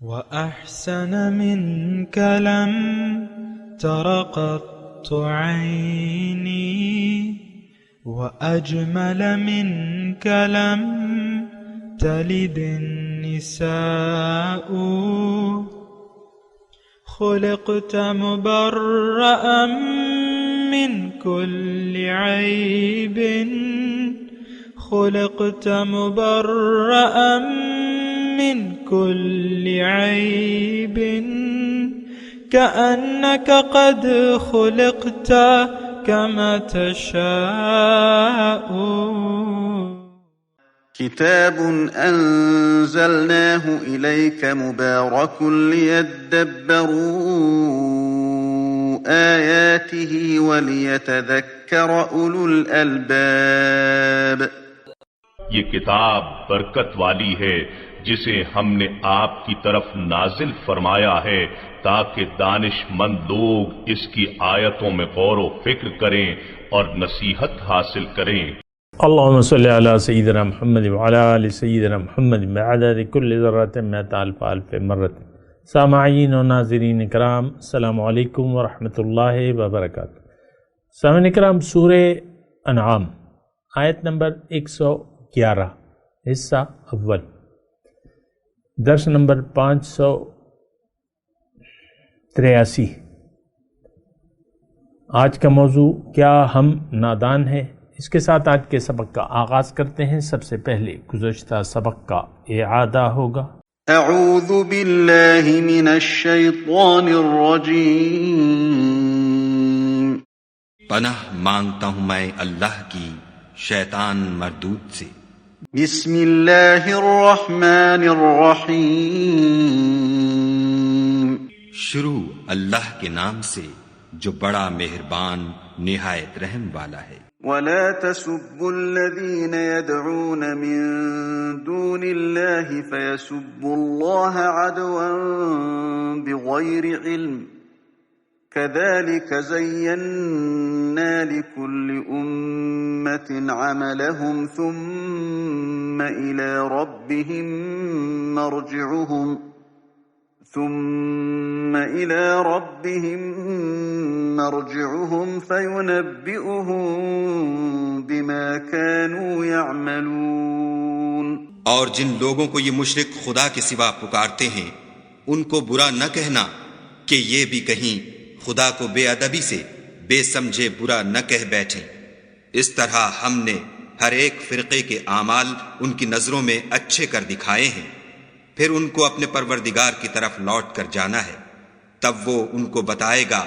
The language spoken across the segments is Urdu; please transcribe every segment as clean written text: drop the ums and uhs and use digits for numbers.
وأحسن منك لم تر قط عيني وأجمل منك لم تلد النساء خلقت مبرأ من كل عيب خلقت مبرأ من كل عيب كأنك قد خلقت كما تشاء. كتاب أنزلناه إليك مبارك ليدبروا آياته وليتذكر أولو الألباب. یہ کتاب برکت والی ہے جسے ہم نے آپ کی طرف نازل فرمایا ہے تاکہ دانش مند لوگ اس کی آیتوں میں غور و فکر کریں اور نصیحت حاصل کریں. اللهم صل على سيدنا محمد وعلى آل سيدنا محمد بعدد كل ذرة مئة ألف ألف مرة. سامعین و ناظرین اکرام، السلام علیکم ورحمۃ اللہ وبرکاتہ. سامعین اکرام، سورہ انعام آیت نمبر 111 حصہ اول، درس نمبر 583. آج کا موضوع کیا ہم نادان ہیں؟ اس کے ساتھ آج کے سبق کا آغاز کرتے ہیں. سب سے پہلے گزشتہ سبق کا اعادہ ہوگا. اعوذ باللہ من الشیطان الرجیم. پناہ مانگتا ہوں میں اللہ کی شیطان مردود سے. بسم اللہ الرحمن الرحیم. شروع اللہ کے نام سے جو بڑا مہربان نہایت رحم والا ہے. ولا تسبوا الذين يدعون من دون الله فيسبوا الله عدوا بغير علم كذلك زينا لكل أمة عملهم ثم إلى ربهم مرجعهم فينبئهم بما كانوا يعملون. اور جن لوگوں کو یہ مشرک خدا کے سوا پکارتے ہیں ان کو برا نہ کہنا کہ یہ بھی کہیں خدا کو بے ادبی سے بے سمجھے برا نہ کہہ بیٹھیں. اس طرح ہم نے ہر ایک فرقے کے اعمال ان کی نظروں میں اچھے کر دکھائے ہیں، پھر ان کو اپنے پروردگار کی طرف لوٹ کر جانا ہے، تب وہ ان کو بتائے گا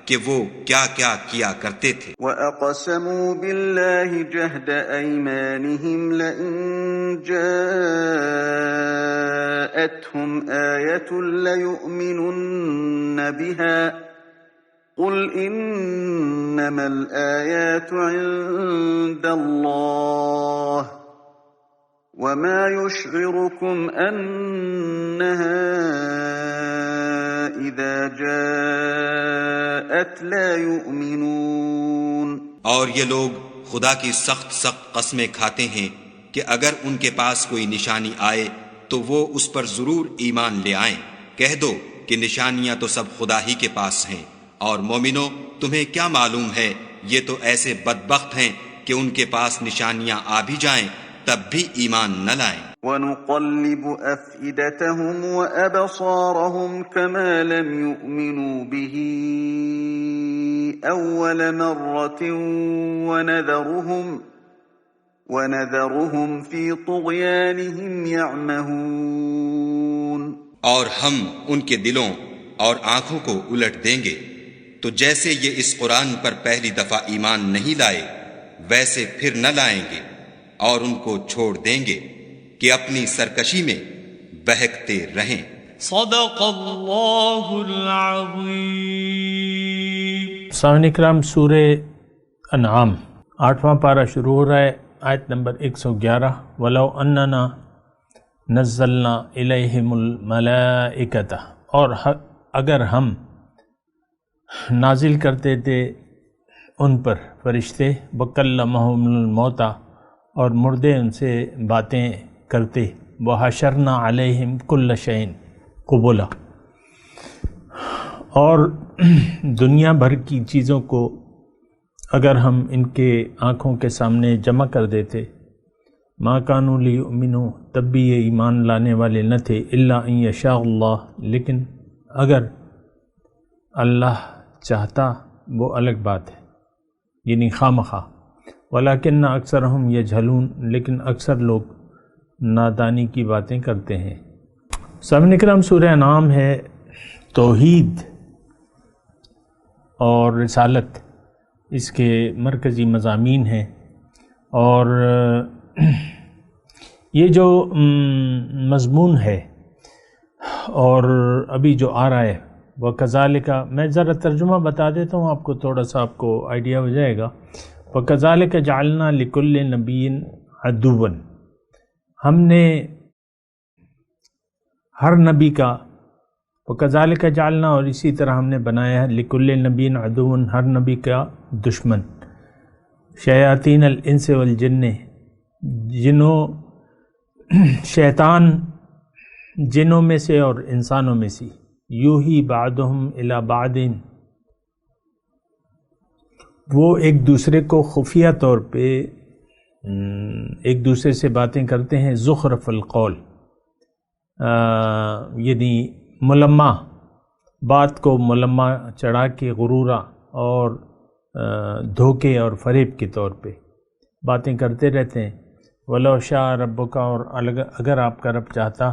کہ وہ کیا کیا کیا کرتے تھے. وَأَقْسَمُوا بِاللَّهِ جَهْدَ أَيْمَانِهِمْ لَئِن جَاءَتْهُمْ آيَةٌ لَيُؤْمِنُنَّ بِهَا قُلْ إِنَّمَا الْآيَاتُ عِندَ اللَّهِ وَمَا يُشْعِرُكُمْ أَنَّهَا إِذَا جَاءَتْ لَا يُؤْمِنُونَ. اور یہ لوگ خدا کی سخت قسمیں کھاتے ہیں کہ اگر ان کے پاس کوئی نشانی آئے تو وہ اس پر ضرور ایمان لے آئیں. کہہ دو کہ نشانیاں تو سب خدا ہی کے پاس ہیں، اور مومنو تمہیں کیا معلوم ہے یہ تو ایسے بدبخت ہیں کہ ان کے پاس نشانیاں آ بھی جائیں تب بھی ایمان نہ لائیں. وَنُقَلِّبُ أَفْئِدَتَهُمْ وَأَبْصَارَهُمْ كَمَا لَمْ يُؤْمِنُوا بِهِ أَوَّلَ مَرَّةٍ وَنَذَرُهُمْ فِي طُغْيَانِهِمْ يَعْمَهُونَ. اور ہم ان کے دلوں اور آنکھوں کو الٹ دیں گے تو جیسے یہ اس قرآن پر پہلی دفعہ ایمان نہیں لائے ویسے پھر نہ لائیں گے، اور ان کو چھوڑ دیں گے کہ اپنی سرکشی میں بہکتے رہیں. صدق اللہ العظیم. سامعین اکرام، سورہ انعام 8واں پارہ شروع ہو رہا ہے. آیت نمبر 111. وَلَوْ أَنَّنَا نَزَّلْنَا إِلَيْهِمُ الْمَلَائِكَةَ، اور اگر ہم نازل کرتے تھے ان پر فرشتے، وَكَلَّمَهُمُ الْمَوْتَى، اور مردے ان سے باتیں کرتے، وَحَشَرْنَا عَلَيْهِمْ كُلَّ شَيْءٍ، قبلا، اور دنیا بھر کی چیزوں کو اگر ہم ان کے آنکھوں کے سامنے جمع کر دیتے، ما کانوا لیؤمنوا، تب بھی یہ ایمان لانے والے نہ تھے، الا ان یشاء اللہ، لیکن اگر اللہ چاہتا وہ الگ بات ہے، یعنی خواہ ولیکن اکثرہم یجہلون، لیکن اکثر لوگ نادانی کی باتیں کرتے ہیں۔ سامعین کرام، سورہ انعام ہے توحید اور رسالت، اس کے مرکزی مضامین ہیں، اور یہ جو مضمون ہے اور ابھی جو آ رہا ہے وَكَذَلِكَ، میں ذرا ترجمہ بتا دیتا ہوں آپ کو، تھوڑا سا آپ کو آئیڈیا ہو جائے گا۔ وَكَذَلِكَ جَعَلْنَا لِكُلِّ نَبِيٍّ عَدُوًّا، ہم نے ہر نبی کا، وَكَذَلِكَ جَعَلْنَا، اور اسی طرح ہم نے بنایا ہے، لِكُلِّ نَبِيٍّ عَدُوًّا، ہر نبی کا دشمن، شیاطین الانس والجن، شیطان جنوں میں سے اور انسانوں میں سے، یوحی بعضہم الی بعض، وہ ایک دوسرے کو خفیہ طور پہ ایک دوسرے سے باتیں کرتے ہیں، زخرف القول، یعنی ملمہ، بات کو ملمہ چڑھا کے غرورہ اور دھوکے اور فریب کے طور پہ باتیں کرتے رہتے ہیں۔ وَلَوْ شَاءَ رَبُّكَ، اور اگر آپ کا رب چاہتا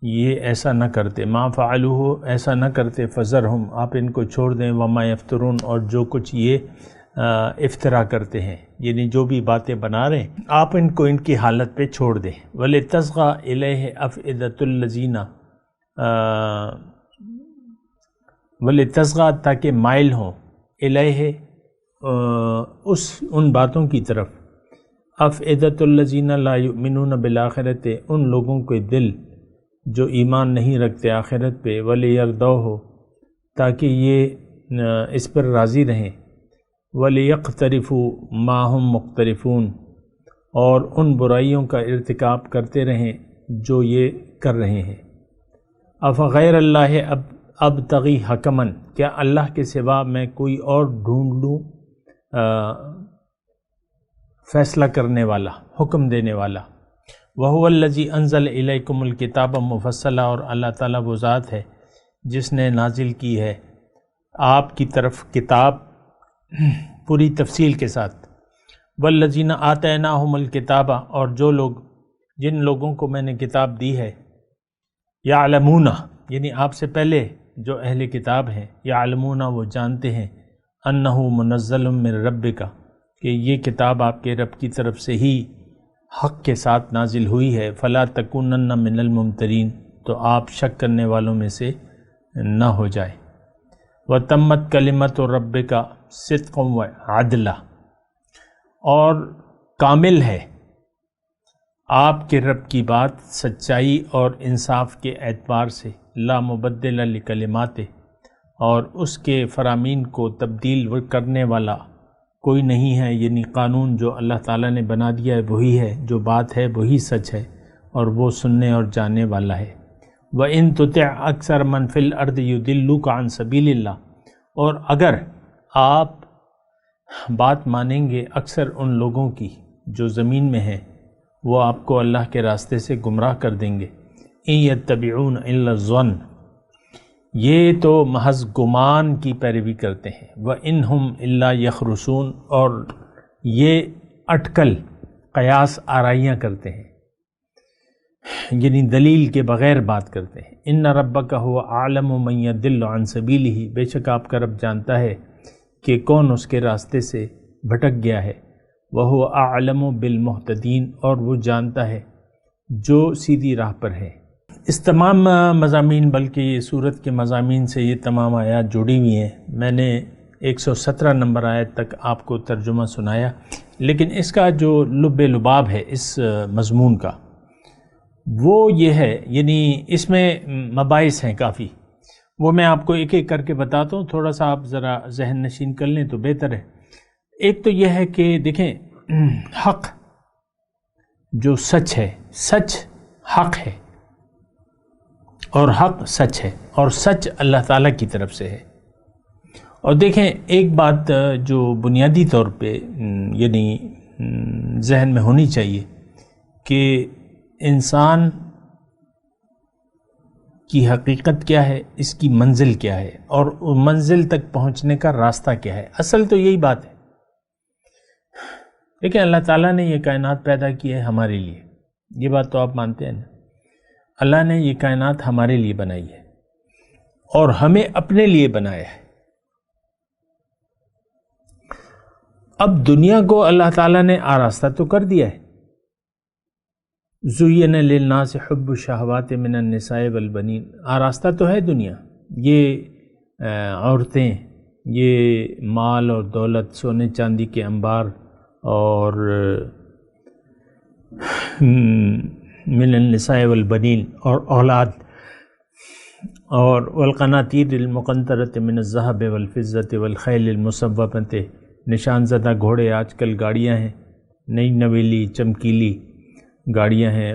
یہ ایسا نہ کرتے، مَا فَعَلُوهُ، ایسا نہ کرتے، فَذَرْهُمْ، آپ ان کو چھوڑ دیں، وَمَا يَفْتَرُونَ، اور جو کچھ یہ افترا کرتے ہیں، یعنی جو بھی باتیں بنا رہے ہیں، آپ ان کو ان کی حالت پہ چھوڑ دیں۔ وَلِتَصْغَىٰ إِلَيْهِ أَفْئِدَةُ الَّذِينَ، وَلِتَصْغَىٰ، تاکہ مائل ہوں، إِلَيْهِ، ان باتوں کی طرف، أَفْئِدَةُ الَّذِينَ لَا يُؤْمِنُونَ بِالْآخِرَةِ، ان لوگوں کے دل جو ایمان نہیں رکھتے آخرت پہ، وَلِيَرْضَوْهُ، تاکہ یہ اس پر راضی رہیں، وَلِيَقْتَرِفُوا مَا هُمْ مُقْتَرِفُونَ، اور ان برائیوں کا ارتکاب کرتے رہیں جو یہ کر رہے ہیں۔ أَفَغَيْرَ اللَّهِ أَبْتَغِي حَكَمًا، کیا اللہ کے سوا میں کوئی اور ڈھونڈ لوں فیصلہ کرنے والا، حکم دینے والا۔ وَهُوَ الَّذِي أَنزَلَ إِلَيْكُمُ الْكِتَابَ مُفَصَّلًا، اور اللہ تعالیٰ وہ ذات ہے جس نے نازل کی ہے آپ کی طرف کتاب پوری تفصیل کے ساتھ۔ وَالَّذِينَ آتَيْنَاهُمُ الْكِتَابَ، اور جو لوگ، جن لوگوں کو میں نے کتاب دی ہے، يَعْلَمُونَ، یعنی آپ سے پہلے جو اہل کتاب ہیں، يَعْلَمُونَ، وہ جانتے ہیں، أَنَّهُ مُنَزَّلٌ مِّن رَبِّكَ، کہ یہ کتاب آپ کے رب کی طرف سے ہی حق کے ساتھ نازل ہوئی ہے، فَلَا تَكُونَنَّ مِنَ الْمُمْتَرِينَ، تو آپ شک کرنے والوں میں سے نہ ہو جائے۔ وَتَمَّتْ كَلِمَةُ رَبِّكَ صِدْقًا وَعَدْلًا، اور کامل ہے آپ کے رب کی بات سچائی اور انصاف کے اعتبار سے، لا مبدل لکلماتہ، اور اس کے فرامین کو تبدیل کرنے والا کوئی نہیں ہے، یعنی قانون جو اللہ تعالیٰ نے بنا دیا ہے وہی ہے، جو بات ہے وہی سچ ہے، اور وہ سننے اور جاننے والا ہے۔ وَإِن تُطِعْ أَكْثَرَ مَنْ فِي الْأَرْضِ يُضِلُّوكَ عَنْ سَبِيلِ اللَّهِ، اور اگر آپ بات مانیں گے اکثر ان لوگوں کی جو زمین میں ہیں، وہ آپ کو اللہ کے راستے سے گمراہ کر دیں گے۔ إِن يَتَّبِعُونَ إِلَّا الظَّنَّ، یہ تو محض گمان کی پیروی کرتے ہیں۔ وَإِنْ هُمْ إِلَّا يَخْرُصُونَ، اور یہ اٹکل قیاس آرائیاں کرتے ہیں، یعنی دلیل کے بغیر بات کرتے ہیں۔ إِنَّ رَبَّكَ هُوَ أَعْلَمُ مَن يَضِلُّ عَن سَبِيلِهِ، بے شک آپ کا رب جانتا ہے کہ کون اس کے راستے سے بھٹک گیا ہے۔ وَهُوَ أَعْلَمُ بِالْمُهْتَدِينَ، اور وہ جانتا ہے جو سیدھی راہ پر ہے۔ اس تمام مضامین، بلکہ یہ سورت کے مضامین سے یہ تمام آیات جڑی ہوئی ہیں۔ میں نے 117 نمبر آیت تک آپ کو ترجمہ سنایا، لیکن اس کا جو لب لباب ہے اس مضمون کا، وہ یہ ہے، یعنی اس میں مباحث ہیں کافی، وہ میں آپ کو ایک ایک کر کے بتاتا ہوں، تھوڑا سا آپ ذرا ذہن نشین کر لیں تو بہتر ہے۔ ایک تو یہ ہے کہ دیکھیں، حق جو سچ ہے، سچ حق ہے، اور حق سچ ہے، اور سچ اللہ تعالیٰ کی طرف سے ہے۔ اور دیکھیں ایک بات جو بنیادی طور پہ یعنی ذہن میں ہونی چاہیے کہ انسان کی حقیقت کیا ہے، اس کی منزل کیا ہے، اور منزل تک پہنچنے کا راستہ کیا ہے۔ اصل تو یہی بات ہے۔ دیکھیں اللہ تعالیٰ نے یہ کائنات پیدا کی ہے ہمارے لیے، یہ بات تو آپ مانتے ہیں نا۔ اللہ نے یہ کائنات ہمارے لیے بنائی ہے اور ہمیں اپنے لیے بنایا ہے۔ اب دنیا کو اللہ تعالیٰ نے آراستہ تو کر دیا ہے۔ زُيِّنَ لِلنَّاسِ حُبُّ الشَّهَوَاتِ مِنَ النِّسَاءِ وَالْبَنِينَ، آراستہ تو ہے دنیا، یہ عورتیں، یہ مال اور دولت، سونے چاندی کے انبار، اور من النساء والبنین، اور اولاد، اور والقناطیر المقنطرۃ من الذهب والفضة والخیل المصومۃ، نشان زدہ گھوڑے، آج کل گاڑیاں ہیں نئی نویلی چمکیلی گاڑیاں ہیں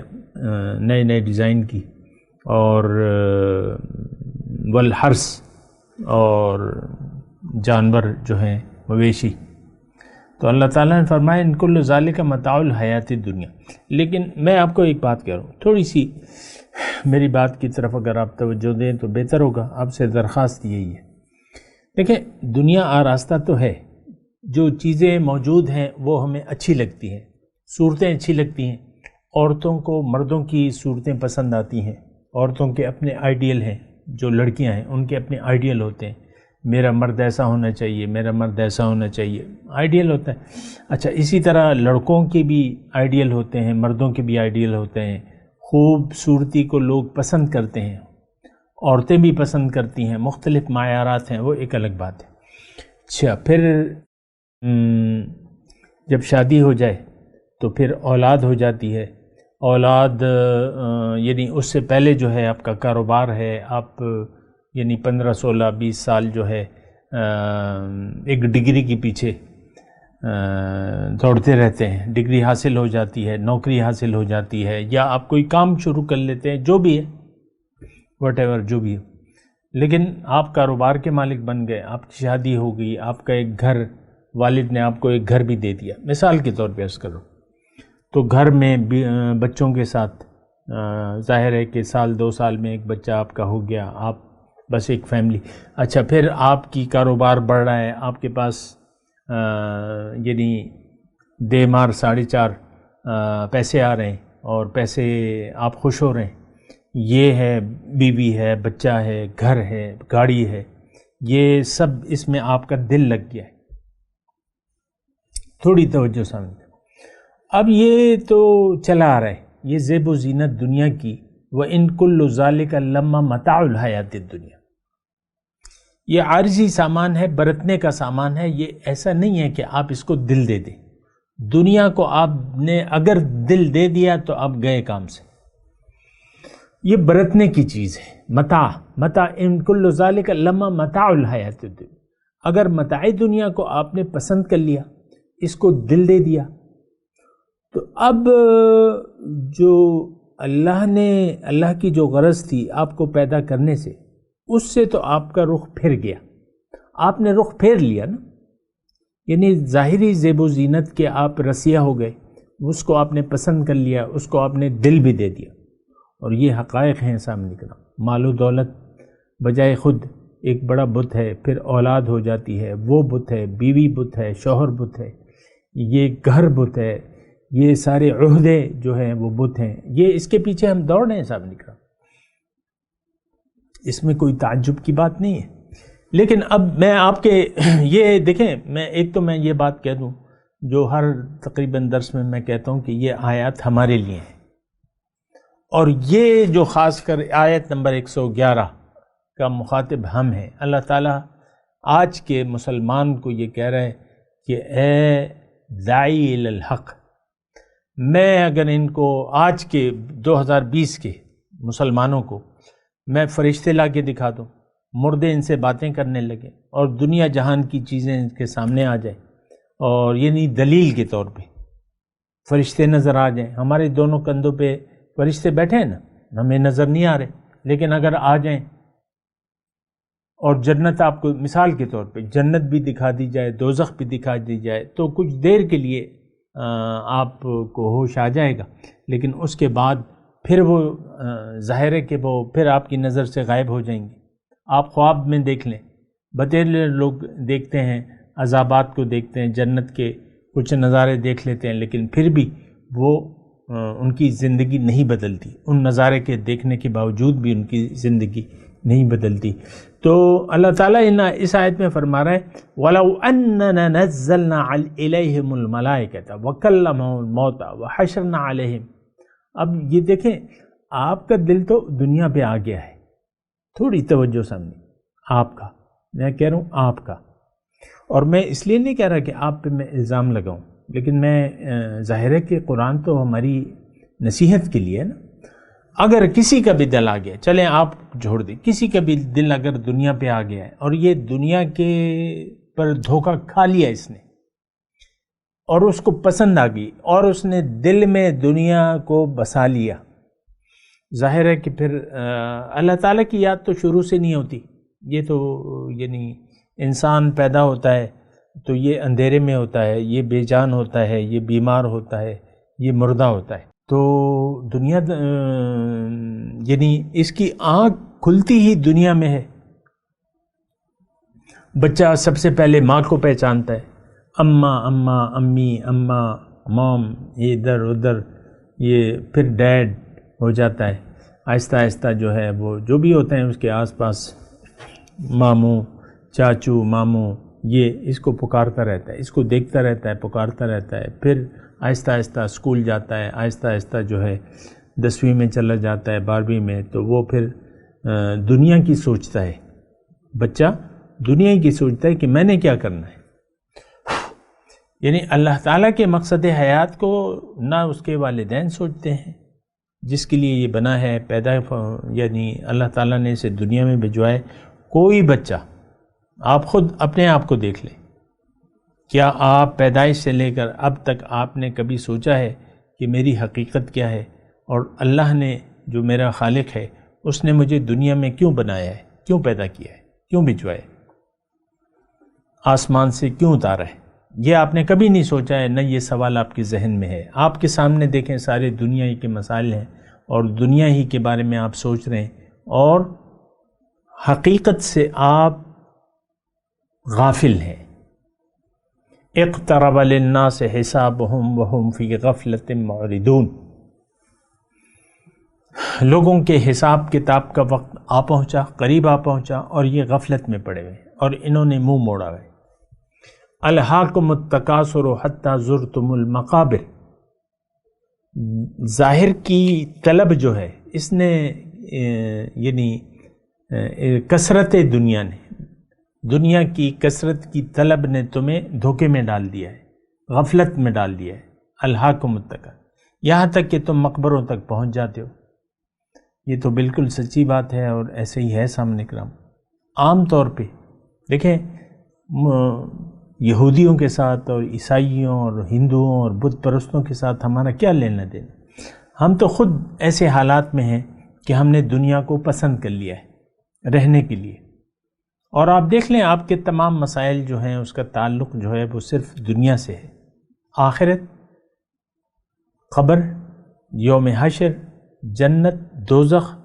نئے نئے ڈیزائن کی، اور والحرث، اور جانور جو ہیں مویشی۔ تو اللہ تعالیٰ نے فرمایا ان کل ذالک متاع الحیات الدنیا۔ لیکن میں آپ کو ایک بات کہہ رہا ہوں، تھوڑی سی میری بات کی طرف اگر آپ توجہ دیں تو بہتر ہوگا۔ آپ سے درخواست یہی ہے، دیکھیں دنیا آراستہ تو ہے، جو چیزیں موجود ہیں وہ ہمیں اچھی لگتی ہیں، صورتیں اچھی لگتی ہیں، عورتوں کو مردوں کی صورتیں پسند آتی ہیں، عورتوں کے اپنے آئیڈیل ہیں، جو لڑکیاں ہیں ان کے اپنے آئیڈیل ہوتے ہیں، میرا مرد ایسا ہونا چاہیے، میرا مرد ایسا ہونا چاہیے، آئیڈیل ہوتا ہے۔ اچھا اسی طرح لڑکوں کے بھی آئیڈیل ہوتے ہیں، مردوں کے بھی آئیڈیل ہوتے ہیں، خوبصورتی کو لوگ پسند کرتے ہیں، عورتیں بھی پسند کرتی ہیں، مختلف معیارات ہیں، وہ ایک الگ بات ہے۔ اچھا پھر جب شادی ہو جائے تو پھر اولاد ہو جاتی ہے، اولاد یعنی اس سے پہلے جو ہے آپ کا کاروبار ہے، آپ یعنی 15 16 20 سال جو ہے ایک ڈگری کے پیچھے دوڑتے رہتے ہیں، ڈگری حاصل ہو جاتی ہے، نوکری حاصل ہو جاتی ہے، یا آپ کوئی کام شروع کر لیتے ہیں، جو بھی ہے واٹ ایور جو بھی ہے، لیکن آپ کاروبار کے مالک بن گئے، آپ کی شادی ہو گئی، آپ کا ایک گھر، والد نے آپ کو ایک گھر بھی دے دیا، مثال کے طور پہ عرض کرو، تو گھر میں بچوں کے ساتھ ظاہر ہے کہ سال 2 سال میں ایک بچہ آپ کا ہو گیا، آپ بس ایک فیملی۔ اچھا پھر آپ کی کاروبار بڑھ رہا ہے، آپ کے پاس یعنی دے مار 4.5 پیسے آ رہے ہیں، اور پیسے آپ خوش ہو رہے ہیں، یہ ہے، بیوی ہے، بچہ ہے، گھر ہے، گاڑی ہے، یہ سب اس میں آپ کا دل لگ گیا ہے۔ تھوڑی توجہ سامنے، اب یہ تو چلا آ رہا ہے، یہ زیب و زینت دنیا کی، وَإِن كُلُّ ذَلِكَ لَمَّا مَتَاعُ الْحَيَاةِ الدُّنْيَا، یہ عارضی سامان ہے، برتنے کا سامان ہے، یہ ایسا نہیں ہے کہ آپ اس کو دل دے دیں۔ دنیا کو آپ نے اگر دل دے دیا تو آپ گئے کام سے، یہ برتنے کی چیز ہے، متاع ان کل ذالک لما متاع الحیات الدنیا۔ اگر متاع دنیا کو آپ نے پسند کر لیا، اس کو دل دے دیا، تو اب جو اللہ کی جو غرض تھی آپ کو پیدا کرنے سے، اس سے تو آپ کا رخ پھر گیا، آپ نے رخ پھیر لیا نا، یعنی ظاہری زیب و زینت کے آپ رسیہ ہو گئے، اس کو آپ نے پسند کر لیا، اس کو آپ نے دل بھی دے دیا، اور یہ حقائق ہیں سامنے کا۔ مال و دولت بجائے خود ایک بڑا بت ہے، پھر اولاد ہو جاتی ہے، وہ بت ہے، بیوی بت ہے، شوہر بت ہے، یہ گھر بت ہے، یہ سارے عہدے جو ہیں وہ بت ہیں، یہ اس کے پیچھے ہم دوڑ رہے ہیں سامنے کا، اس میں کوئی تعجب کی بات نہیں ہے۔ لیکن اب میں آپ کے یہ دیکھیں، میں ایک تو میں یہ بات کہہ دوں جو ہر تقریباً درس میں کہتا ہوں کہ یہ آیات ہمارے لیے ہیں، اور یہ جو خاص کر آیت نمبر 111 کا مخاطب ہم ہیں۔ اللہ تعالیٰ آج کے مسلمان کو یہ کہہ رہا ہے کہ اے داعی الی الحق، میں اگر ان کو آج کے 2020 کے مسلمانوں کو میں فرشتے لا کے دکھا دوں، مردے ان سے باتیں کرنے لگے، اور دنیا جہان کی چیزیں ان کے سامنے آ جائیں، اور یعنی دلیل کے طور پہ فرشتے نظر آ جائیں، ہمارے دونوں کندھوں پہ فرشتے بیٹھے ہیں نا، ہمیں نظر نہیں آ رہے، لیکن اگر آ جائیں اور جنت آپ کو مثال کے طور پہ جنت بھی دکھا دی جائے، دوزخ بھی دکھا دی جائے، تو کچھ دیر کے لیے آپ کو ہوش آ جائے گا، لیکن اس کے بعد پھر وہ ظاہر ہے کہ وہ پھر آپ کی نظر سے غائب ہو جائیں گے۔ آپ خواب میں دیکھ لیں، بتیرے لوگ دیکھتے ہیں، عذابات کو دیکھتے ہیں، جنت کے کچھ نظارے دیکھ لیتے ہیں، لیکن پھر بھی وہ ان کی زندگی نہیں بدلتی، ان نظارے کے دیکھنے کے باوجود بھی ان کی زندگی نہیں بدلتی۔ تو اللہ تعالیٰ اس آیت میں فرما رہا ہے وَلَوْ أَنَّنَا نَزَّلْنَا إِلَيْهِمُ الْمَلَائِكَةَ وَكَلَّمَهُمُ الْمَوْتَى وَحَشَرْنَا عَلَيْهِمْ۔ اب یہ دیکھیں، آپ کا دل تو دنیا پہ آ گیا ہے، تھوڑی توجہ سامنے، آپ کا، میں کہہ رہا ہوں آپ کا، اور میں اس لیے نہیں کہہ رہا کہ آپ پہ میں الزام لگاؤں، لیکن میں ظاہر ہے کہ قرآن تو ہماری نصیحت کے لیے ہے نا۔ اگر کسی کا بھی دل آ گیا، چلیں آپ چھوڑ دیں، کسی کا بھی دل اگر دنیا پہ آ گیا ہے اور یہ دنیا کے پر دھوکہ کھا لیا اس نے اور اس کو پسند آ گئی اور اس نے دل میں دنیا کو بسا لیا، ظاہر ہے کہ پھر اللہ تعالیٰ کی یاد تو شروع سے نہیں ہوتی۔ یہ تو یعنی انسان پیدا ہوتا ہے تو یہ اندھیرے میں ہوتا ہے، یہ بے جان ہوتا ہے، یہ بیمار ہوتا ہے، یہ مردہ ہوتا ہے، تو دنیا یعنی اس کی آنکھ کھلتی ہی دنیا میں ہے۔ بچہ سب سے پہلے ماں کو پہچانتا ہے، اماں اماں، امی اماں، موم، یہ ادھر ادھر، یہ پھر ڈیڈ ہو جاتا ہے، آہستہ آہستہ جو ہے وہ جو بھی ہوتے ہیں اس کے آس پاس، ماموں، چاچو، ماموں، یہ اس کو پکارتا رہتا ہے، اس کو دیکھتا رہتا ہے، پکارتا رہتا ہے، پھر آہستہ آہستہ اسکول جاتا ہے، آہستہ آہستہ جو ہے 10ویں میں چلا جاتا ہے، 12ویں میں، تو وہ پھر دنیا کی سوچتا ہے، بچہ دنیا کی سوچتا ہے کہ میں نے کیا کرنا ہے۔ یعنی اللہ تعالیٰ کے مقصد حیات کو نہ اس کے والدین سوچتے ہیں جس کے لیے یہ بنا ہے، یعنی اللہ تعالیٰ نے اسے دنیا میں بھجوایا۔ کوئی بچہ، آپ خود اپنے آپ کو دیکھ لیں، کیا آپ پیدائش سے لے کر اب تک آپ نے کبھی سوچا ہے کہ میری حقیقت کیا ہے، اور اللہ نے جو میرا خالق ہے اس نے مجھے دنیا میں کیوں بنایا ہے، کیوں پیدا کیا ہے، کیوں بھجوایا ہے، آسمان سے کیوں اتارا ہے؟ یہ آپ نے کبھی نہیں سوچا ہے، نہ یہ سوال آپ کے ذہن میں ہے۔ آپ کے سامنے دیکھیں سارے دنیا ہی کے مسائل ہیں اور دنیا ہی کے بارے میں آپ سوچ رہے ہیں، اور حقیقت سے آپ غافل ہیں۔ اقترب للناس حسابهم وهم فی غفلۃ معرضون۔ لوگوں کے حساب کتاب کا وقت آ پہنچا، قریب آ پہنچا، اور یہ غفلت میں پڑے ہوئے اور انہوں نے منہ موڑا ہے۔ الہاکم التکاثر حتی زرتم المقابر۔ ظاہر کی طلب جو ہے اس نے یعنی کثرت دنیا کی کثرت کی طلب نے تمہیں دھوکے میں ڈال دیا ہے، غفلت میں ڈال دیا ہے۔ الہاکم التکاثر، یہاں تک کہ تم مقبروں تک پہنچ جاتے ہو۔ یہ تو بالکل سچی بات ہے اور ایسے ہی ہے سامنے کرام۔ عام طور پہ دیکھیں یہودیوں کے ساتھ اور عیسائیوں اور ہندوؤں اور بت پرستوں کے ساتھ ہمارا کیا لینا دینا؟ ہم تو خود ایسے حالات میں ہیں کہ ہم نے دنیا کو پسند کر لیا ہے رہنے کے لیے، اور آپ دیکھ لیں آپ کے تمام مسائل جو ہیں اس کا تعلق جو ہے وہ صرف دنیا سے ہے۔ آخرت، قبر، یوم حشر، جنت، دوزخ،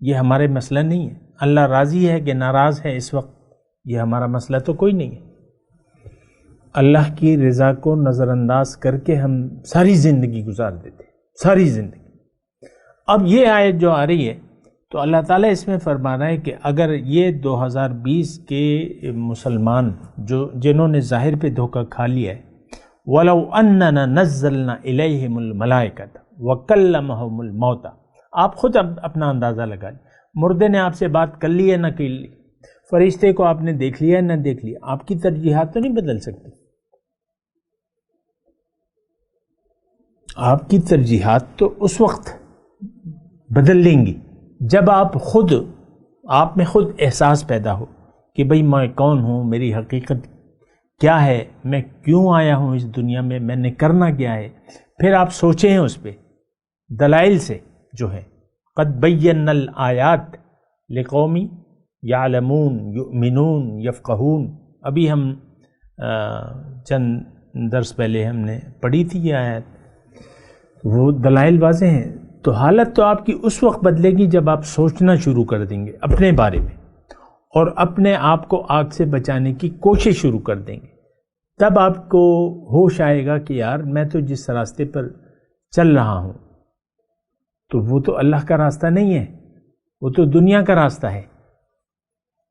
یہ ہمارے مسئلہ نہیں ہے۔ اللہ راضی ہے کہ ناراض ہے اس وقت، یہ ہمارا مسئلہ تو کوئی نہیں ہے۔ اللہ کی رضا کو نظر انداز کر کے ہم ساری زندگی گزار دیتے، ساری زندگی۔ اب یہ آیت جو آ رہی ہے تو اللہ تعالیٰ اس میں فرما رہا ہے کہ اگر یہ 2020 کے مسلمان جنہوں نے ظاہر پہ دھوکہ کھا لیا ہے، وَلَوْ أَنَّنَا نَزَّلْنَا إِلَيْهِمُ الْمَلَائِكَةَ وَكَلَّمَهُمُ الْمَوْتَى۔ آپ خود اپنا اندازہ لگا لیں، مردے نے آپ سے بات کر لی ہے نہ کر لی، فرشتے کو آپ نے دیکھ لیا ہے نہ دیکھ لیا، آپ کی ترجیحات تو نہیں بدل سکتی۔ آپ کی ترجیحات تو اس وقت بدل لیں گی جب آپ میں خود احساس پیدا ہو کہ بھئی میں کون ہوں، میری حقیقت کیا ہے، میں کیوں آیا ہوں اس دنیا میں نے کرنا کیا ہے۔ پھر آپ سوچیں اس پہ دلائل سے جو ہے، قد بینا الآیات لقوم یعلمون یؤمنون یفقہون. ابھی ہم چند درس پہلے ہم نے پڑھی تھی یہ آیت. وہ دلائل واضح ہیں. تو حالت تو آپ کی اس وقت بدلے گی جب آپ سوچنا شروع کر دیں گے اپنے بارے میں اور اپنے آپ کو آگ سے بچانے کی کوشش شروع کر دیں گے. تب آپ کو ہوش آئے گا کہ یار میں تو جس راستے پر چل رہا ہوں تو وہ تو اللہ کا راستہ نہیں ہے، وہ تو دنیا کا راستہ ہے.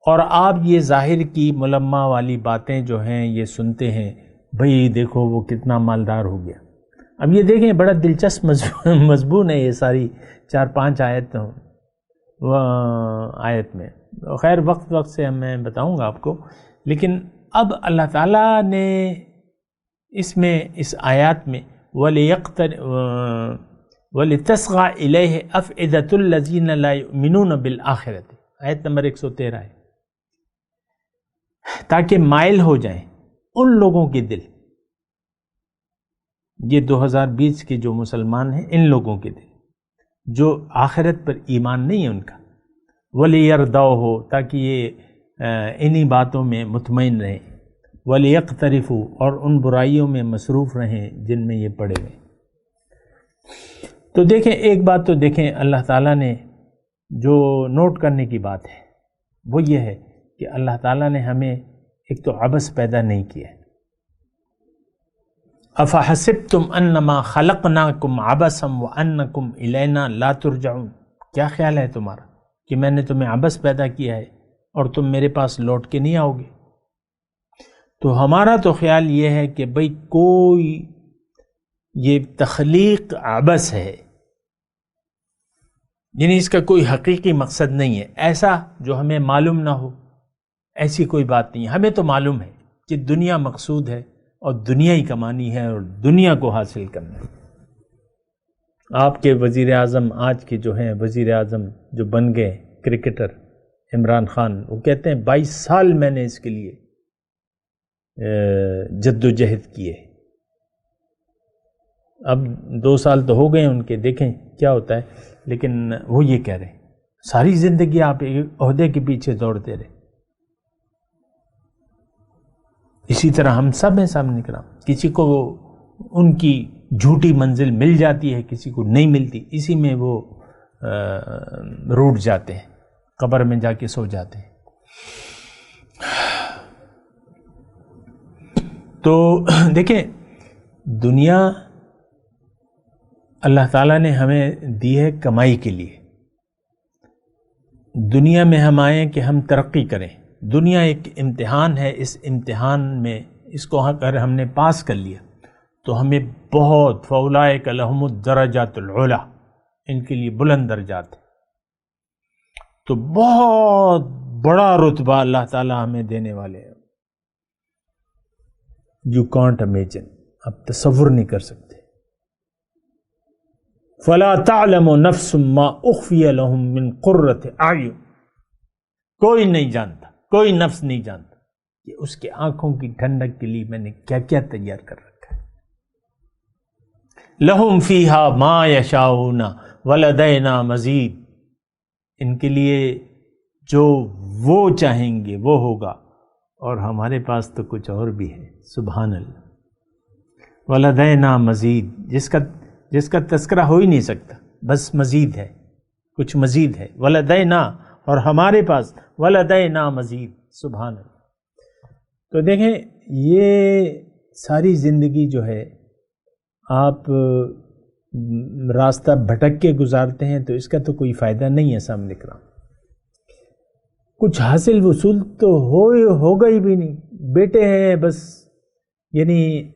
اور آپ یہ ظاہر کی ملمہ والی باتیں جو ہیں یہ سنتے ہیں، بھئی دیکھو وہ کتنا مالدار ہو گیا. اب یہ دیکھیں بڑا دلچسپ مضمون ہے یہ ساری 4-5 آیت میں. خیر وقت سے میں بتاؤں گا آپ کو. لیکن اب اللہ تعالیٰ نے اس آیات میں وَلِتَصْغَى إِلَيْهِ أَفْئِدَةُ الَّذِينَ لَا يُؤْمِنُونَ بِالْآخِرَةِ، آیت نمبر 113 ہے، تاکہ مائل ہو جائیں ان لوگوں کے دل، یہ 2020 کے جو مسلمان ہیں ان لوگوں کے دل جو آخرت پر ایمان نہیں ہے ان کا، وَلِيَرْضَوْهُ، تاکہ یہ انہی باتوں میں مطمئن رہیں، وَلِيَقْتَرِفُوا، اور ان برائیوں میں مصروف رہیں جن میں یہ پڑے ہوئے. تو دیکھیں ایک بات تو دیکھیں اللہ تعالیٰ نے جو نوٹ کرنے کی بات ہے وہ یہ ہے کہ اللہ تعالیٰ نے ہمیں ایک تو عبث پیدا نہیں کیا. افحسبتم انما خلقناکم عبثا وانکم الینا لا ترجعون، کیا خیال ہے تمہارا کہ میں نے تمہیں عبث پیدا کیا ہے اور تم میرے پاس لوٹ کے نہیں آؤ گے؟ تو ہمارا تو خیال یہ ہے کہ بھئی کوئی یہ تخلیق عبث ہے، یعنی اس کا کوئی حقیقی مقصد نہیں ہے، ایسا جو ہمیں معلوم نہ ہو، ایسی کوئی بات نہیں ہے. ہمیں تو معلوم ہے کہ دنیا مقصود ہے اور دنیا ہی کمانی ہے اور دنیا کو حاصل کرنا ہے. آپ کے وزیر اعظم آج کے جو ہیں وزیر اعظم جو بن گئے کرکٹر عمران خان، وہ کہتے ہیں 22 سال میں نے اس کے لیے جد و جہد کی ہے. اب 2 سال تو ہو گئے ان کے، دیکھیں کیا ہوتا ہے. لیکن وہ یہ کہہ رہے ہیں ساری زندگی آپ ایک عہدے کے پیچھے دوڑتے رہے. اسی طرح ہم سب ہیں سامنے کرام، کسی کو ان کی جھوٹی منزل مل جاتی ہے، کسی کو نہیں ملتی، اسی میں وہ روٹ جاتے ہیں، قبر میں جا کے سو جاتے ہیں. تو دیکھیں دنیا اللہ تعالیٰ نے ہمیں دی ہے کمائی کے لیے. دنیا میں ہم آئیں کہ ہم ترقی کریں. دنیا ایک امتحان ہے، اس امتحان میں اس کو اگر ہم نے پاس کر لیا تو ہمیں بہت فَأُولَٰئِكَ لَهُمُ الدَّرَجَاتُ الْعُلَىٰ، ان کے لیے بلند درجات ہیں. تو بہت بڑا رتبہ اللہ تعالیٰ ہمیں دینے والے ہیں. You can't imagine، آپ تصور نہیں کر سکتے. فَلَا تَعْلَمُ نَفْسٌ مَّا أُخْفِيَ لَهُم مِّن قُرَّةِ أَعْيُنٍ، کوئی نہیں جانتا، کوئی نفس نہیں جانتا کہ اس کے آنکھوں کی ٹھنڈک کے لیے میں نے کیا کیا تیار کر رکھا ہے. لَهُمْ فِيهَا مَا يَشَاءُونَ وَلَدَيْنَا مَزِيدٌ، ان کے لیے جو وہ چاہیں گے وہ ہوگا اور ہمارے پاس تو کچھ اور بھی ہے. سبحان اللہ. وَلَدَيْنَا مَزِيدٌ، جس کا تذکرہ ہو ہی نہیں سکتا، بس مزید ہے، کچھ مزید ہے. وَلَدَيْنَا، اور ہمارے پاس وَلَدَيْنَا مزید. سبحان اللہ. تو دیکھیں یہ ساری زندگی جو ہے آپ راستہ بھٹک کے گزارتے ہیں تو اس کا تو کوئی فائدہ نہیں ہے. سامنے کرام کچھ حاصل وصول تو ہوگا ہی بھی نہیں. بیٹے ہیں بس، یعنی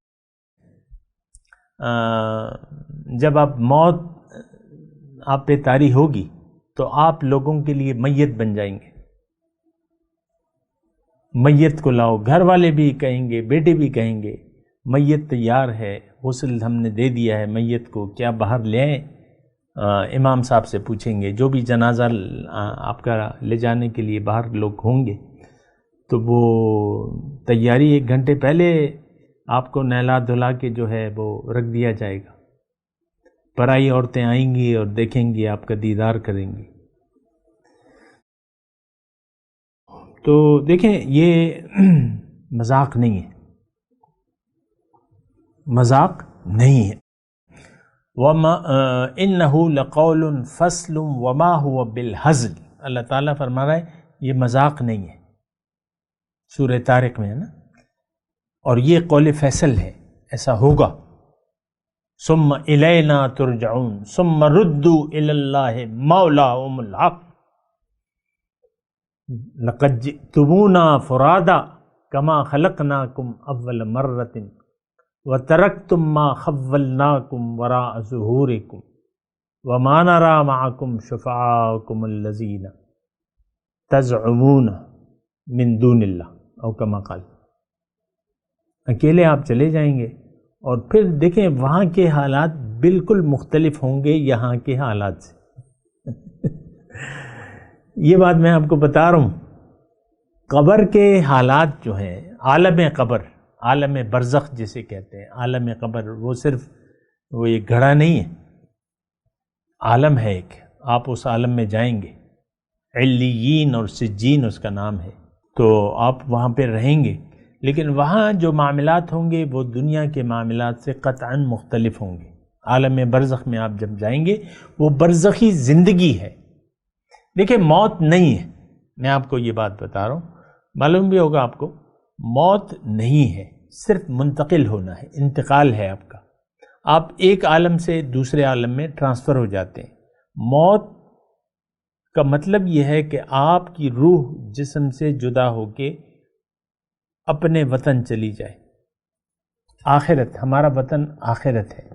جب آپ موت آپ پہ طاری ہوگی تو آپ لوگوں کے لیے میت بن جائیں گے. میت کو لاؤ، گھر والے بھی کہیں گے، بیٹے بھی کہیں گے میت تیار ہے، غسل ہم نے دے دیا ہے میت کو، کیا باہر لے آئیں؟ امام صاحب سے پوچھیں گے، جو بھی جنازہ آپ کا لے جانے کے لیے باہر لوگ ہوں گے تو وہ تیاری 1 گھنٹے پہلے آپ کو نہلا دھلا کے جو ہے وہ رکھ دیا جائے گا. پرائی عورتیں آئیں گی اور دیکھیں گی، آپ کا دیدار کریں گی۔ تو دیکھیں یہ مذاق نہیں ہے، مذاق نہیں ہے۔ إِنَّهُ لَقَوْلٌ فَصْلٌ وَمَا هُوَ بِالْهَزْلِ، اللہ تعالیٰ فرما رہا ہے یہ مذاق نہیں ہے، سورہ طارق میں ہے نا، اور یہ قول فیصل ہے، ایسا ہوگا۔ ثُمَّ إِلَيْنَا تُرْجَعُونَ ثُمَّ رُدُّوا إِلَى اللَّهِ مَوْلَاهُمُ الْحَقِّ لَقَدْ جِئْتُمُونَا فُرَادًا كَمَا خَلَقْنَاكُمْ أَوَّلَ مَرَّةٍ وَتَرَكْتُمْ مَا خَوَّلْنَاكُمْ وَرَاءَ ظُهُورِكُمْ وَمَا نَرَىٰ مَعَكُمْ شُفَعَاءَكُمُ الَّذِينَ تَزْعُمُونَ مِن دُونِ اللَّهِ، او کما قال، اکیلے آپ چلے جائیں گے اور پھر دیکھیں وہاں کے حالات بالکل مختلف ہوں گے یہاں کے حالات سے۔ یہ بات میں آپ کو بتا رہا ہوں، قبر کے حالات جو ہیں، عالم قبر، عالم برزخ جسے کہتے ہیں، عالم قبر، وہ صرف وہ ایک گھڑا نہیں ہے، عالم ہے ایک، آپ اس عالم میں جائیں گے، علیین اور سجین اس کا نام ہے، تو آپ وہاں پہ رہیں گے، لیکن وہاں جو معاملات ہوں گے وہ دنیا کے معاملات سے قطعاً مختلف ہوں گے۔ عالم برزخ میں آپ جب جائیں گے وہ برزخی زندگی ہے۔ دیکھیں موت نہیں ہے، میں آپ کو یہ بات بتا رہا ہوں، معلوم بھی ہوگا آپ کو، موت نہیں ہے، صرف منتقل ہونا ہے، انتقال ہے آپ کا، آپ ایک عالم سے دوسرے عالم میں ٹرانسفر ہو جاتے ہیں۔ موت کا مطلب یہ ہے کہ آپ کی روح جسم سے جدا ہو کے اپنے وطن چلی جائے، آخرت، ہمارا وطن آخرت ہے،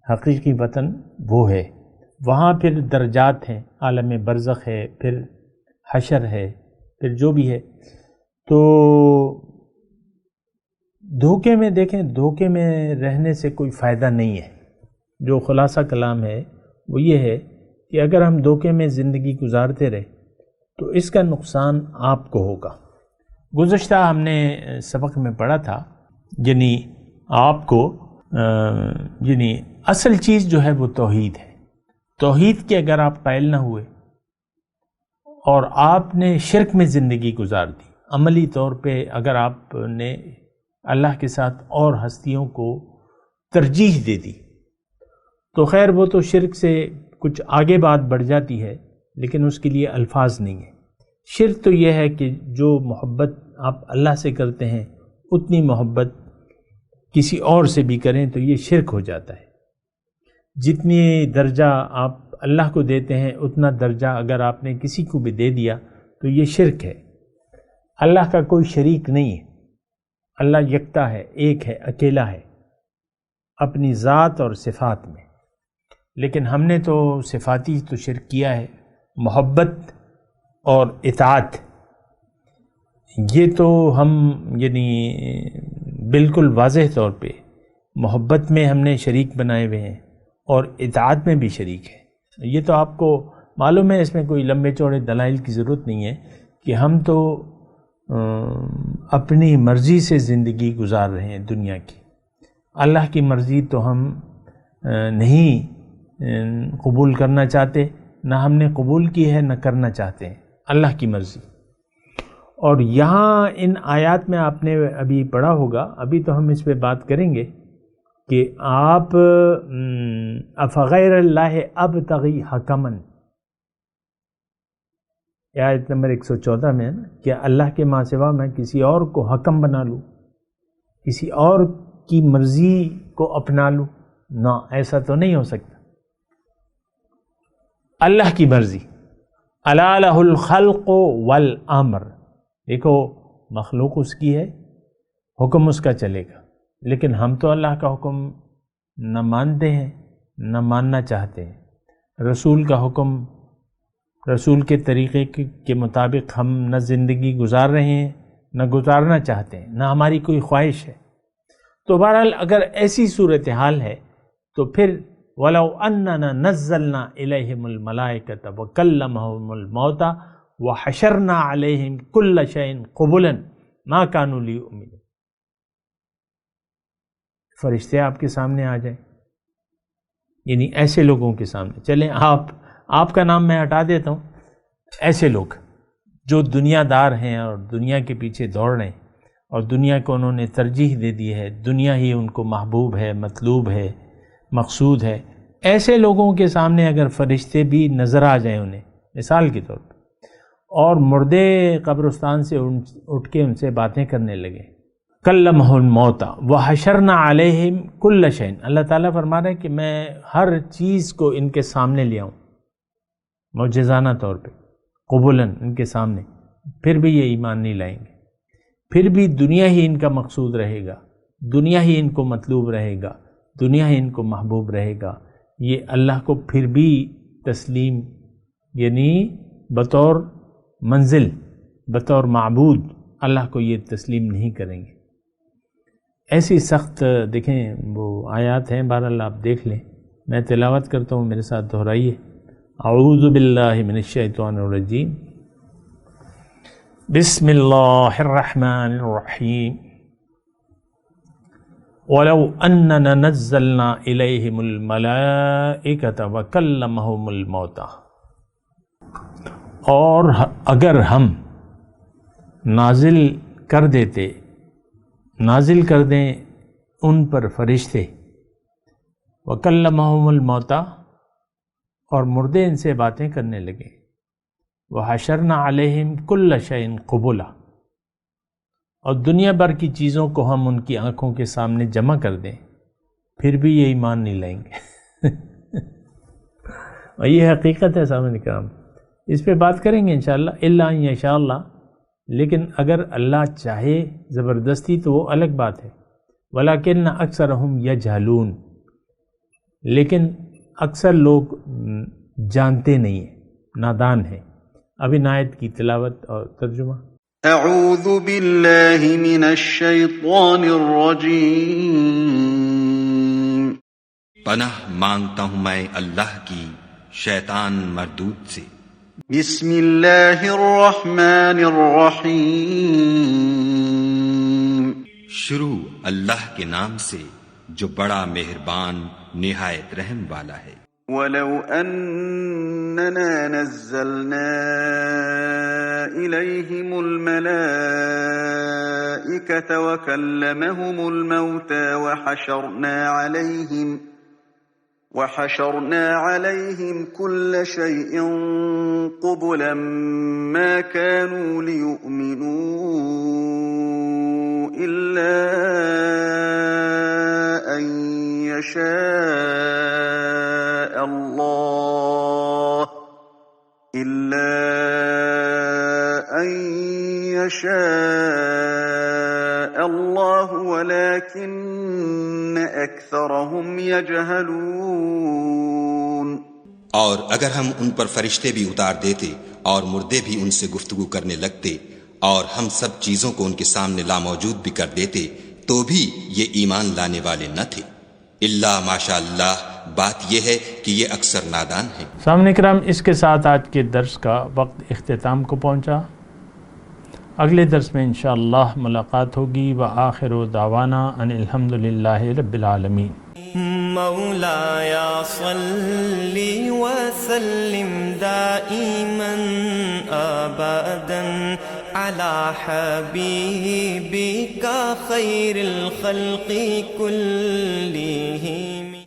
حقیقی وطن وہ ہے، وہاں پھر درجات ہیں، عالم برزخ ہے، پھر حشر ہے، پھر جو بھی ہے۔ تو دھوکے میں دیکھیں، دھوکے میں رہنے سے کوئی فائدہ نہیں ہے۔ جو خلاصہ کلام ہے وہ یہ ہے کہ اگر ہم دھوکے میں زندگی گزارتے رہے تو اس کا نقصان آپ کو ہوگا۔ گزشتہ ہم نے سبق میں پڑھا تھا، یعنی آپ کو یعنی اصل چیز جو ہے وہ توحید ہے۔ توحید کے اگر آپ قائل نہ ہوئے اور آپ نے شرک میں زندگی گزار دی، عملی طور پہ اگر آپ نے اللہ کے ساتھ اور ہستیوں کو ترجیح دے دی تو خیر وہ تو شرک سے کچھ آگے بات بڑھ جاتی ہے، لیکن اس کے لیے الفاظ نہیں ہیں۔ شرک تو یہ ہے کہ جو محبت آپ اللہ سے کرتے ہیں اتنی محبت کسی اور سے بھی کریں تو یہ شرک ہو جاتا ہے۔ جتنی درجہ آپ اللہ کو دیتے ہیں اتنا درجہ اگر آپ نے کسی کو بھی دے دیا تو یہ شرک ہے۔ اللہ کا کوئی شریک نہیں ہے، اللہ یکتا ہے، ایک ہے، اکیلا ہے اپنی ذات اور صفات میں، لیکن ہم نے تو صفاتی تو شرک کیا ہے۔ محبت اور اطاعت یہ تو ہم یعنی بالکل واضح طور پہ محبت میں ہم نے شریک بنائے ہوئے ہیں اور اطاعت میں بھی شریک ہے۔ یہ تو آپ کو معلوم ہے، اس میں کوئی لمبے چوڑے دلائل کی ضرورت نہیں ہے کہ ہم تو اپنی مرضی سے زندگی گزار رہے ہیں دنیا کی، اللہ کی مرضی تو ہم نہیں قبول کرنا چاہتے، نہ ہم نے قبول کی ہے نہ کرنا چاہتے ہیں، اللہ کی مرضی۔ اور یہاں ان آیات میں آپ نے ابھی پڑھا ہوگا، ابھی تو ہم اس پہ بات کریں گے کہ آپ افغیر اللہ ابتغی حکمن، آیت نمبر 114 میں ہے نا، کہ اللہ کے ماں سوا میں کسی اور کو حکم بنا لوں، کسی اور کی مرضی کو اپنا لوں، نہ، ایسا تو نہیں ہو سکتا۔ اللہ کی مرضی، الا لہ الخلق والامر، دیکھو مخلوق اس کی ہے، حکم اس کا چلے گا، لیکن ہم تو اللہ کا حکم نہ مانتے ہیں نہ ماننا چاہتے ہیں۔ رسول کا حکم، رسول کے طریقے کے مطابق ہم نہ زندگی گزار رہے ہیں نہ گزارنا چاہتے ہیں، نہ ہماری کوئی خواہش ہے۔ تو بہرحال اگر ایسی صورتحال ہے تو پھر وَلَوْ أَنَّنَا نَزَّلْنَا إِلَيْهِمُ الْمَلَائِكَةَ وَكَلَّمَهُمُ الْمَوْتَى وَحَشَرْنَا عَلَيْهِمْ كُلَّ شَيْءٍ قُبُلًا مَا كَانُوا لِيُؤْمِنُوا، فرشتے آپ کے سامنے آ جائیں، یعنی ایسے لوگوں کے سامنے چلیں، آپ کا نام میں ہٹا دیتا ہوں، ایسے لوگ جو دنیا دار ہیں اور دنیا کے پیچھے دوڑ رہے ہیں اور دنیا کو انہوں نے ترجیح دے دی ہے، دنیا ہی ان کو محبوب ہے، مطلوب ہے، مقصود ہے، ایسے لوگوں کے سامنے اگر فرشتے بھی نظر آ جائیں انہیں مثال کے طور پر، اور مردے قبرستان سے اٹھ کے ان سے باتیں کرنے لگے، کلمہ الموت وحشرنا علیہم کل شیء، اللہ تعالیٰ فرما رہے ہیں کہ میں ہر چیز کو ان کے سامنے لے آؤں معجزانہ طور پہ، قبولاً ان کے سامنے، پھر بھی یہ ایمان نہیں لائیں گے، پھر بھی دنیا ہی ان کا مقصود رہے گا، دنیا ہی ان کو مطلوب رہے گا، دنیا ہی ان کو محبوب رہے گا، یہ اللہ کو پھر بھی تسلیم، یعنی بطور منزل، بطور معبود اللہ کو یہ تسلیم نہیں کریں گے۔ ایسی سخت دیکھیں وہ آیات ہیں، بہرحال آپ دیکھ لیں، میں تلاوت کرتا ہوں، میرے ساتھ دہرائیے۔ اعوذ باللہ من الشیطان الرجیم، بسم اللہ الرحمن الرحیم، وَلَوْ أَنَّنَا نَزَّلْنَا إِلَيْهِمُ الْمَلَائِكَةَ وَكَلَّمَهُمُ الْمَوْتَى، اور اگر ہم نازل کر دیں ان پر فرشتے، وَكَلَّمَهُمُ الْمَوْتَى، اور مردے ان سے باتیں کرنے لگے، وَحَشَرْنَا عَلَيْهِمْ كُلَّ شَيْءٍ قُبُلًا، اور دنیا بھر کی چیزوں کو ہم ان کی آنکھوں کے سامنے جمع کر دیں، پھر بھی یہ ایمان نہیں لائیں گے۔ اور یہ حقیقت ہے سامعین کرام، اس پہ بات کریں گے انشاءاللہ، الا ان یشاء اللہ، لیکن اگر اللہ چاہے زبردستی تو وہ الگ بات ہے، ولیکن اکثرہم یجہلون، لیکن اکثر لوگ جانتے نہیں ہیں، نادان ہیں۔ اب ان آیت کی تلاوت اور ترجمہ۔ اعوذ باللہ من الشیطان الرجیم، پناہ مانگتا ہوں میں اللہ کی شیطان مردود سے۔ بسم اللہ الرحمن الرحیم، شروع اللہ کے نام سے جو بڑا مہربان نہایت رحم والا ہے۔ وَلَوْ أَنَّنَا نَزَّلْنَا إِلَيْهِمُ الْمَلَائِكَةَ وَكَلَّمَهُمُ الْمَوْتَى وَحَشَرْنَا عَلَيْهِمْ كُلَّ شَيْءٍ قُبُلًا مَا كَانُوا لِيُؤْمِنُوا إِلَّا أَن يَشَاءَ اللہ ولكن اکثرهم یجہلون۔ اور اگر ہم ان پر فرشتے بھی اتار دیتے اور مردے بھی ان سے گفتگو کرنے لگتے اور ہم سب چیزوں کو ان کے سامنے لاموجود بھی کر دیتے تو بھی یہ ایمان لانے والے نہ تھے، الا ماشاء اللہ، بات یہ ہے کہ یہ اکثر نادان ہیں۔ سامعین کرام، اس کے ساتھ آج کے درس کا وقت اختتام کو پہنچا۔ اگلے درس میں انشاءاللہ ملاقات ہوگی۔ وآخر دعوانا ان الحمدللہ رب العالمین۔ مولایا صلی وسلم دائما ابدا علی حبیبک خیر الخلق کلہم۔